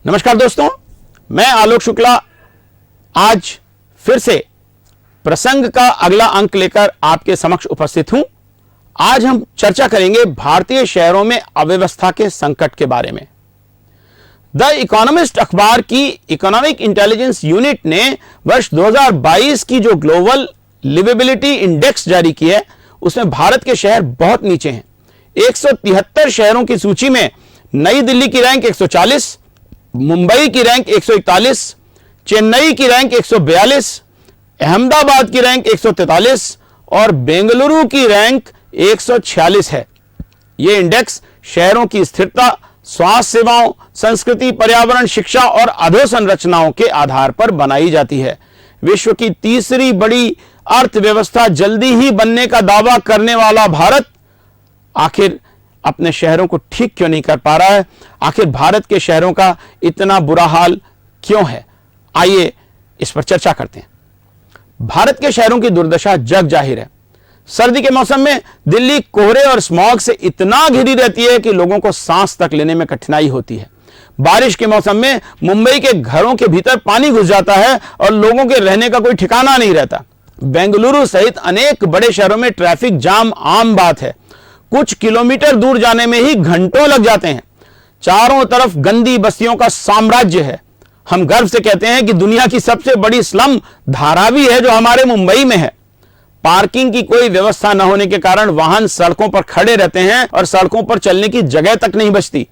नमस्कार दोस्तों, मैं आलोक शुक्ला आज फिर से प्रसंग का अगला अंक लेकर आपके समक्ष उपस्थित हूं। आज हम चर्चा करेंगे भारतीय शहरों में अव्यवस्था के संकट के बारे में। द इकोनॉमिस्ट अखबार की इकोनॉमिक इंटेलिजेंस यूनिट ने वर्ष 2022 की जो ग्लोबल लिवेबिलिटी इंडेक्स जारी की है, उसमें भारत के शहर बहुत नीचे हैं। 173 शहरों की सूची में नई दिल्ली की रैंक 140, मुंबई की रैंक 141, चेन्नई की रैंक 142, अहमदाबाद की रैंक 143 और बेंगलुरु की रैंक 146 है। यह इंडेक्स शहरों की स्थिरता, स्वास्थ्य सेवाओं, संस्कृति, पर्यावरण, शिक्षा और अधोसंरचनाओं के आधार पर बनाई जाती है। विश्व की तीसरी बड़ी अर्थव्यवस्था जल्दी ही बनने का दावा करने वाला भारत आखिर अपने शहरों को ठीक क्यों नहीं कर पा रहा है? आखिर भारत के शहरों का इतना बुरा हाल क्यों है? आइए इस पर चर्चा करते हैं। भारत के शहरों की दुर्दशा जग जाहिर है। सर्दी के मौसम में दिल्ली कोहरे और स्मॉग से इतना घिरी रहती है कि लोगों को सांस तक लेने में कठिनाई होती है। बारिश के मौसम में मुंबई के घरों के भीतर पानी घुस जाता है और लोगों के रहने का कोई ठिकाना नहीं रहता। बेंगलुरु सहित अनेक बड़े शहरों में ट्रैफिक जाम आम बात है। कुछ किलोमीटर दूर जाने में ही घंटों लग जाते हैं। चारों तरफ गंदी बस्तियों का साम्राज्य है। हम गर्व से कहते हैं कि दुनिया की सबसे बड़ी स्लम धारावी है जो हमारे मुंबई में है। पार्किंग की कोई व्यवस्था न होने के कारण वाहन सड़कों पर खड़े रहते हैं और सड़कों पर चलने की जगह तक नहीं बचती।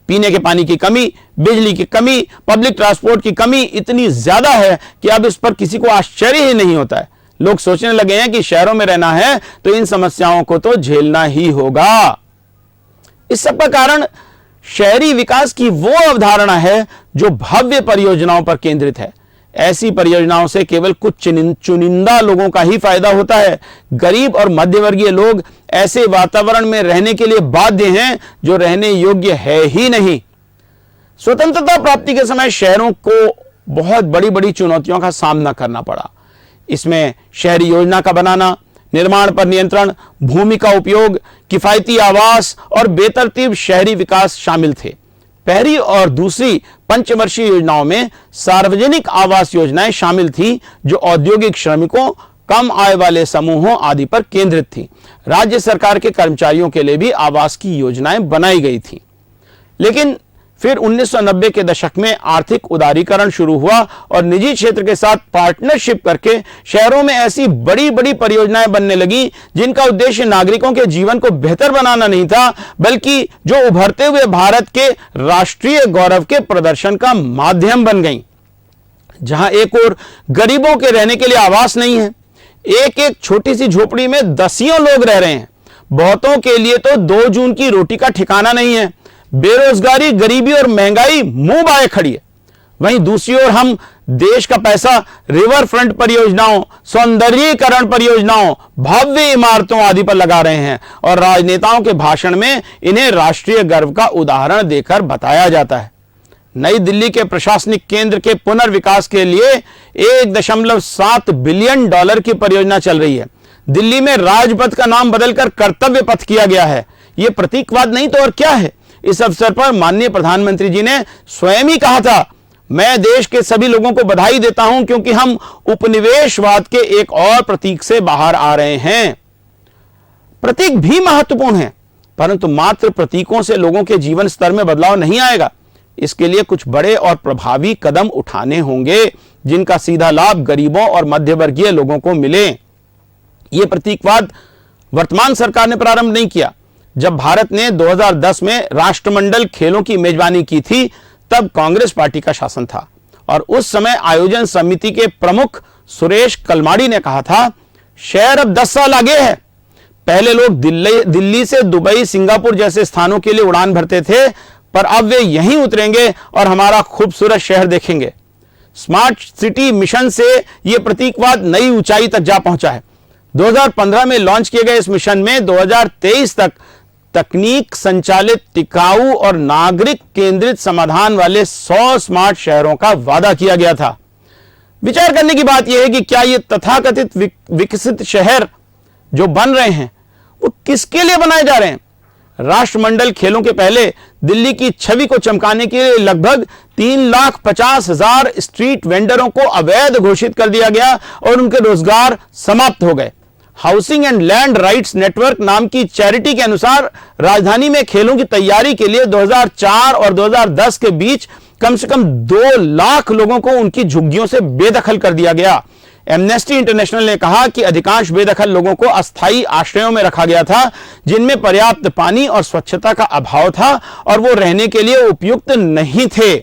पीने के पानी की कमी, बिजली की कमी, पब्लिक ट्रांसपोर्ट की कमी इतनी ज्यादा है कि अब इस पर किसी को आश्चर्य ही नहीं होता है। लोग सोचने लगे हैं कि शहरों में रहना है तो इन समस्याओं को तो झेलना ही होगा। इस सब का कारण शहरी विकास की वो अवधारणा है जो भव्य परियोजनाओं पर केंद्रित है। ऐसी परियोजनाओं से केवल कुछ चुनिंदा लोगों का ही फायदा होता है। गरीब और मध्यवर्गीय लोग ऐसे वातावरण में रहने के लिए बाध्य हैं जो रहने योग्य है ही नहीं। स्वतंत्रता प्राप्ति के समय शहरों को बहुत बड़ी बड़ी चुनौतियों का सामना करना पड़ा। इसमें शहरी योजना का बनाना, निर्माण पर नियंत्रण, भूमि का उपयोग, किफायती आवास और बेतरतीब शहरी विकास शामिल थे। पहली और दूसरी पंचवर्षीय योजनाओं में सार्वजनिक आवास योजनाएं शामिल थी जो औद्योगिक श्रमिकों, कम आय वाले समूहों आदि पर केंद्रित थी। राज्य सरकार के कर्मचारियों के लिए भी आवास की योजनाएं बनाई गई थी। लेकिन फिर 1990 के दशक में आर्थिक उदारीकरण शुरू हुआ और निजी क्षेत्र के साथ पार्टनरशिप करके शहरों में ऐसी बड़ी बड़ी परियोजनाएं बनने लगी जिनका उद्देश्य नागरिकों के जीवन को बेहतर बनाना नहीं था, बल्कि जो उभरते हुए भारत के राष्ट्रीय गौरव के प्रदर्शन का माध्यम बन गई। जहां एक ओर गरीबों के रहने के लिए आवास नहीं है, एक एक छोटी सी झोपड़ी में दसियों लोग रह रहे हैं। बहुतों के लिए तो 2 जून की रोटी का ठिकाना नहीं है। बेरोजगारी, गरीबी और महंगाई मुंह बाए खड़ी है। वहीं दूसरी ओर हम देश का पैसा रिवर फ्रंट परियोजनाओं, सौंदर्यीकरण परियोजनाओं, भव्य इमारतों आदि पर लगा रहे हैं और राजनेताओं के भाषण में इन्हें राष्ट्रीय गर्व का उदाहरण देकर बताया जाता है। नई दिल्ली के प्रशासनिक केंद्र के पुनर्विकास के लिए 1.7 बिलियन डॉलर की परियोजना चल रही है। दिल्ली में राजपथ का नाम बदलकर कर्तव्य पथ किया गया है। यह प्रतीकवाद नहीं तो और क्या है? इस अवसर पर माननीय प्रधानमंत्री जी ने स्वयं ही कहा था, मैं देश के सभी लोगों को बधाई देता हूं क्योंकि हम उपनिवेशवाद के एक और प्रतीक से बाहर आ रहे हैं। प्रतीक भी महत्वपूर्ण है, परंतु मात्र प्रतीकों से लोगों के जीवन स्तर में बदलाव नहीं आएगा। इसके लिए कुछ बड़े और प्रभावी कदम उठाने होंगे जिनका सीधा लाभ गरीबों और मध्यवर्गीय लोगों को मिले। यह प्रतीकवाद वर्तमान सरकार ने प्रारंभ नहीं किया। जब भारत ने 2010 में राष्ट्रमंडल खेलों की मेजबानी की थी, तब कांग्रेस पार्टी का शासन था और उस समय आयोजन समिति के प्रमुख सुरेश कलमाड़ी ने कहा था, शहर अब 10 साल आगे है। पहले लोग दिल्ली से दुबई, सिंगापुर जैसे स्थानों के लिए उड़ान भरते थे, पर अब वे यहीं उतरेंगे और हमारा खूबसूरत शहर देखेंगे। स्मार्ट सिटी मिशन से यह प्रतीकवाद नई ऊंचाई तक जा पहुंचा है। 2015 में लॉन्च किए गए इस मिशन में 2023 तक तकनीक संचालित, टिकाऊ और नागरिक केंद्रित समाधान वाले 100 स्मार्ट शहरों का वादा किया गया था। विचार करने की बात यह है कि क्या ये तथाकथित विकसित शहर जो बन रहे हैं वो किसके लिए बनाए जा रहे हैं? राष्ट्रमंडल खेलों के पहले दिल्ली की छवि को चमकाने के लिए लगभग 3,50,000 स्ट्रीट वेंडरों को अवैध घोषित कर दिया गया और उनके रोजगार समाप्त हो गए। Housing and land rights network नाम की चैरिटी के अनुसार राजधानी में खेलों की तैयारी के लिए 2004 और 2010 के बीच कम से कम 2 लाख लोगों को उनकी झुग्गियों से बेदखल कर दिया गया। एमनेस्टी इंटरनेशनल ने कहा कि अधिकांश बेदखल लोगों को अस्थायी आश्रयों में रखा गया था, जिनमें पर्याप्त पानी और स्वच्छता का अभाव था और वो रहने के लिए उपयुक्त नहीं थे।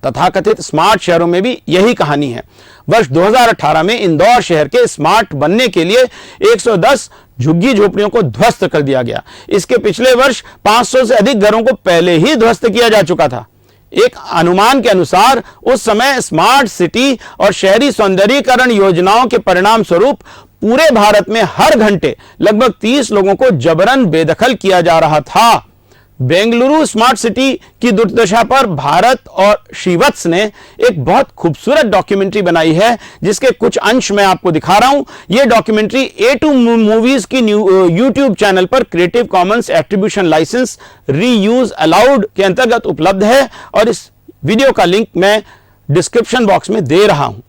तथाकथित स्मार्ट शहरों में भी यही कहानी है। वर्ष 2018 में इंदौर शहर के स्मार्ट बनने के लिए 110 झुग्गी झोपड़ियों को ध्वस्त कर दिया गया। इसके पिछले वर्ष 500 से अधिक घरों को पहले ही ध्वस्त किया जा चुका था। एक अनुमान के अनुसार उस समय स्मार्ट सिटी और शहरी सौंदर्यीकरण योजनाओं के परिणाम स्वरूप पूरे भारत में हर घंटे लगभग 30 लोगों को जबरन बेदखल किया जा रहा था। बेंगलुरु स्मार्ट सिटी की दुर्दशा पर भारत और श्रीवत्स ने एक बहुत खूबसूरत डॉक्यूमेंट्री बनाई है, जिसके कुछ अंश मैं आपको दिखा रहा हूं। यह डॉक्यूमेंट्री A2 मूवीज की यूट्यूब चैनल पर creative commons attribution licence reuse allowed के अंतर्गत उपलब्ध है और इस वीडियो का लिंक मैं डिस्क्रिप्शन बॉक्स में दे रहा हूं।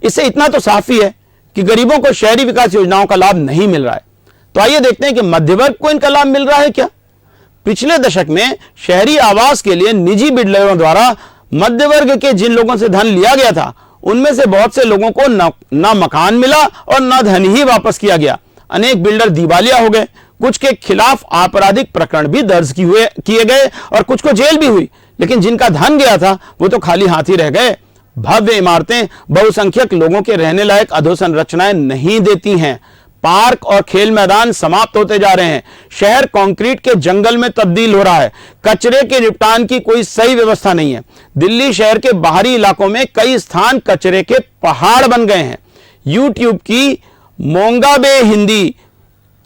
इससे इतना तो साफ ही है कि गरीबों को शहरी विकास योजनाओं का लाभ नहीं मिल रहा है। तो आइए देखते हैं कि मध्य वर्ग को इनका लाभ मिल रहा है क्या। पिछले दशक में शहरी आवास के लिए निजी बिल्डरों द्वारा मध्य वर्ग के जिन लोगों से धन लिया गया था, उनमें से बहुत से लोगों को ना मकान मिला और ना धन ही वापस किया गया। अनेक बिल्डर दिवालिया हो गए, कुछ के खिलाफ आपराधिक प्रकरण भी दर्ज किए गए और कुछ को जेल भी हुई। लेकिन जिनका धन गया था वो तो खाली हाथ ही रह गए। भव्य इमारतें बहुसंख्यक लोगों के रहने लायक अधोसंरचनाएं नहीं देती हैं। पार्क और खेल मैदान समाप्त होते जा रहे हैं। शहर कंक्रीट के जंगल में तब्दील हो रहा है। कचरे के निपटान की कोई सही व्यवस्था नहीं है। दिल्ली शहर के बाहरी इलाकों में कई स्थान कचरे के पहाड़ बन गए हैं। यूट्यूब की मोंगाबे हिंदी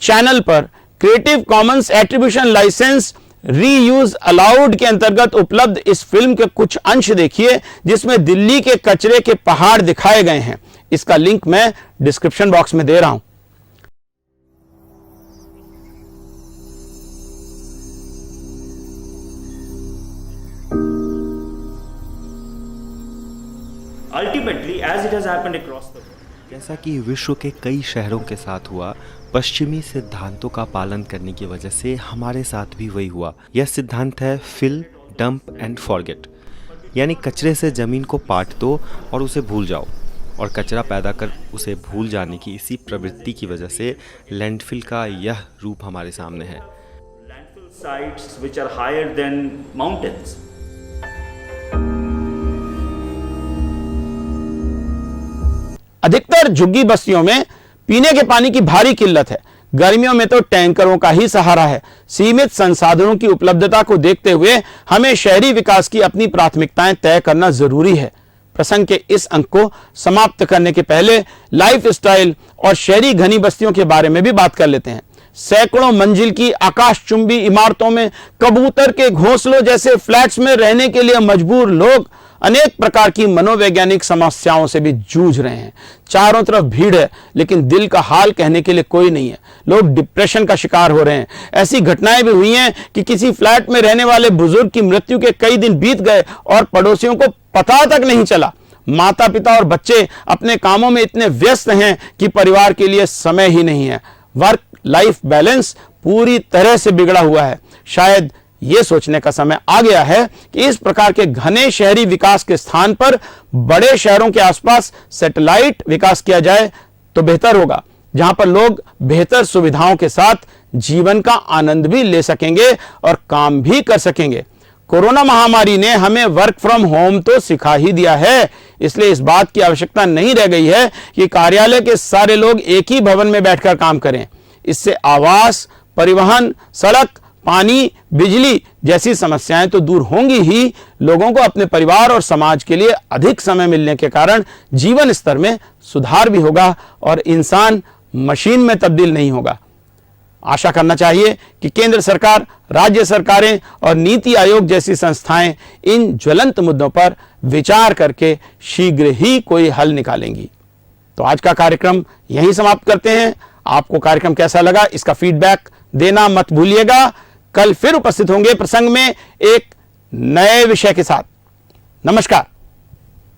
चैनल पर creative commons attribution licence reuse allowed के अंतर्गत उपलब्ध इस फिल्म के कुछ अंश देखिए, जिसमें दिल्ली के कचरे के पहाड़ दिखाए गए हैं। इसका लिंक मैं डिस्क्रिप्शन बॉक्स में दे रहा हूं। Ultimately, as it has happened across the world, जैसा कि विश्व के कई शहरों के साथ हुआ, पश्चिमी सिद्धांतों का पालन करने की वजह से हमारे साथ भी वही हुआ। यह सिद्धांत है फिल, डंप एंड फॉरगेट, यानी कचरे से ज़मीन को पाट दो और उसे भूल जाओ। और कचरा पैदा कर उसे भूल जाने की इसी प्रवृत्ति की वजह से लैंडफिल का यह रूप हमारे सामने है। landfill sites which are higher than mountains. अधिकतर झुग्गी बस्तियों में पीने के पानी की भारी किल्लत है। गर्मियों में तो टैंकरों का ही सहारा है। सीमित संसाधनों की उपलब्धता को देखते हुए हमें शहरी विकास की अपनी प्राथमिकताएं तय करना जरूरी है। प्रसंग के इस अंक को समाप्त करने के पहले लाइफस्टाइल और शहरी घनी बस्तियों के बारे में भी बात कर लेते हैं। सैकड़ों मंजिल की आकाशचुंबी इमारतों में कबूतर के घोंसलों जैसे फ्लैट्स में रहने के लिए मजबूर लोग अनेक प्रकार की मनोवैज्ञानिक समस्याओं से भी जूझ रहे हैं। चारों तरफ भीड़ है, लेकिन दिल का हाल कहने के लिए कोई नहीं है। लोग डिप्रेशन का शिकार हो रहे हैं। ऐसी घटनाएं भी हुई हैं कि किसी फ्लैट में रहने वाले बुजुर्ग की मृत्यु के कई दिन बीत गए और पड़ोसियों को पता तक नहीं चला। माता पिता और बच्चे अपने कामों में इतने व्यस्त हैं कि परिवार के लिए समय ही नहीं है। वर्क लाइफ बैलेंस पूरी तरह से बिगड़ा हुआ है। शायद यह सोचने का समय आ गया है कि इस प्रकार के घने शहरी विकास के स्थान पर बड़े शहरों के आसपास सैटेलाइट विकास किया जाए तो बेहतर होगा, जहां पर लोग बेहतर सुविधाओं के साथ जीवन का आनंद भी ले सकेंगे और काम भी कर सकेंगे। कोरोना महामारी ने हमें वर्क फ्रॉम होम तो सिखा ही दिया है, इसलिए इस बात की आवश्यकता नहीं रह गई है कि कार्यालय के सारे लोग एक ही भवन में बैठकर काम करें। इससे आवास, परिवहन, सड़क, पानी, बिजली जैसी समस्याएं तो दूर होंगी ही। लोगों को अपने परिवार और समाज के लिए अधिक समय मिलने के कारण जीवन स्तर में सुधार भी होगा और इंसान मशीन में तब्दील नहीं होगा। आशा करना चाहिए कि केंद्र सरकार, राज्य सरकारें और नीति आयोग जैसी संस्थाएं इन ज्वलंत मुद्दों पर विचार करके शीघ्र ही कोई हल निकालेंगी। तो आज का कार्यक्रम यहीं समाप्त करते हैं। आपको कार्यक्रम कैसा लगा, इसका फीडबैक देना मत भूलिएगा। कल फिर उपस्थित होंगे प्रसंग में एक नए विषय के साथ। नमस्कार।